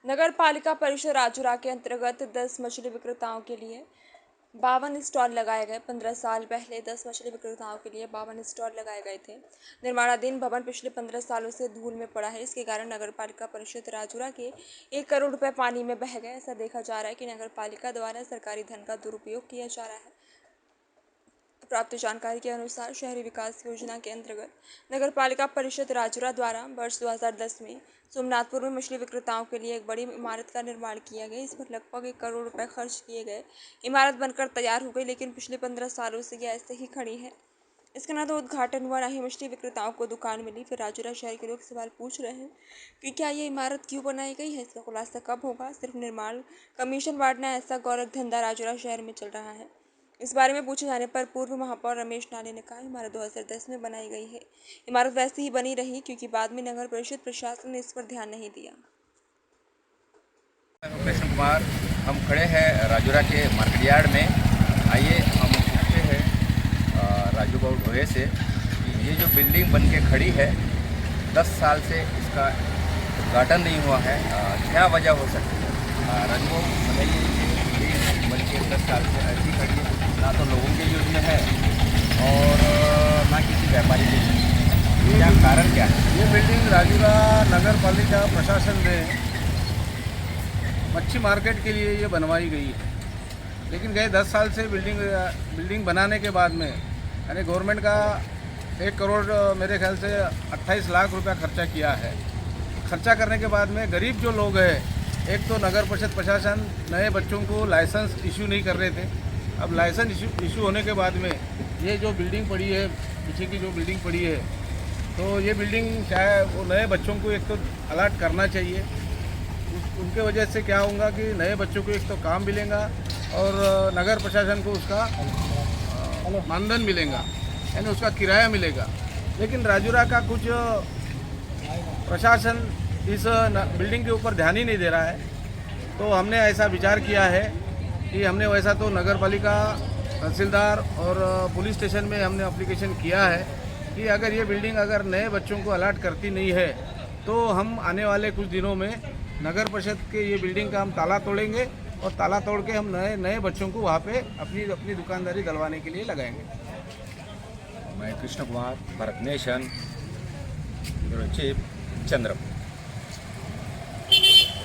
नगर पालिका परिषद राजूरा के अंतर्गत 10 मछली विक्रेताओं के लिए 52 स्टॉल लगाए गए। 15 साल पहले 10 मछली विक्रेताओं के लिए 52 स्टॉल लगाए गए थे। निर्माणाधीन भवन पिछले 15 सालों से धूल में पड़ा है। इसके कारण नगर पालिका परिषद राजूरा के 1 करोड़ रुपए पानी में बह गए। ऐसा देखा जा रहा है कि नगर पालिका द्वारा सरकारी धन का दुरुपयोग किया जा रहा है। प्राप्त जानकारी के अनुसार शहरी विकास योजना के अंतर्गत नगर पालिका परिषद राजूरा द्वारा वर्ष 2010 में सोमनाथपुर में मछली विक्रेताओं के लिए एक बड़ी इमारत का निर्माण किया गया। इस पर लगभग 1 करोड़ रुपए खर्च किए गए। इमारत बनकर तैयार हो गई, लेकिन पिछले 15 सालों से यह ऐसे ही खड़ी है। इसका न तो उद्घाटन हुआ, न ही मछली विक्रेताओं को दुकान मिली। फिर राजूरा शहर के लोग सवाल पूछ रहे हैं कि क्या ये इमारत क्यों बनाई गई है, इसका खुलासा कब होगा। सिर्फ निर्माण कमीशन बांटना, ऐसा गौरव धंधा राजूरा शहर में चल रहा है। इस बारे में पूछे जाने पर पूर्व महापौर रमेश नाले ने कहा, इमारत 2010 में बनाई गई है। इमारत वैसी ही बनी रही क्योंकि बाद में नगर परिषद प्रशासन ने इस पर ध्यान नहीं दिया। कृष्ण कुमार, हम खड़े हैं राजूरा के मार्केट यार्ड में। आइए हम पूछते हैं राजू बाबू ढोए से कि ये जो बिल्डिंग बन के खड़ी है 10 साल से इसका उद्घाटन नहीं हुआ है, क्या वजह हो सकती है? राजू बाबू बताइए, ये बन के 10 साल से ऐसी खड़ी है, ना तो लोगों के यूज में है और ना किसी व्यापारी के यूज में। क्या कारण क्या है? ये बिल्डिंग राजूरा नगर पालिका प्रशासन ने मच्छी मार्केट के लिए ये बनवाई गई है, लेकिन गए 10 साल से बिल्डिंग बनाने के बाद में यानी गवर्नमेंट का 1 करोड़ मेरे ख्याल से 28 लाख रुपया खर्चा किया है। खर्चा करने के बाद में गरीब जो लोग हैं, एक तो नगर परिषद प्रशासन नए बच्चों को लाइसेंस इशू नहीं कर रहे थे। अब लाइसेंस इशू होने के बाद में ये जो बिल्डिंग पड़ी है, पीछे की जो बिल्डिंग पड़ी है, तो ये बिल्डिंग शायद वो नए बच्चों को एक तो अलाट करना चाहिए। उनके वजह से क्या होगा कि नए बच्चों को एक तो काम मिलेगा और नगर प्रशासन को उसका मानधन मिलेगा, यानी उसका किराया मिलेगा। लेकिन राजूरा का कुछ प्रशासन इस बिल्डिंग के ऊपर ध्यान ही नहीं दे रहा है। तो हमने ऐसा विचार किया है कि हमने वैसा तो नगर पालिका, तहसीलदार और पुलिस स्टेशन में हमने एप्लीकेशन किया है कि अगर ये बिल्डिंग अगर नए बच्चों को अलाट करती नहीं है तो हम आने वाले कुछ दिनों में नगर परिषद के ये बिल्डिंग का हम ताला तोड़ेंगे और ताला तोड़ के हम नए बच्चों को वहाँ पे अपनी दुकानदारी दिलवाने के लिए लगाएंगे। मैं Krishna Kumar, Bharat nation, bureau chief, Chandrapur.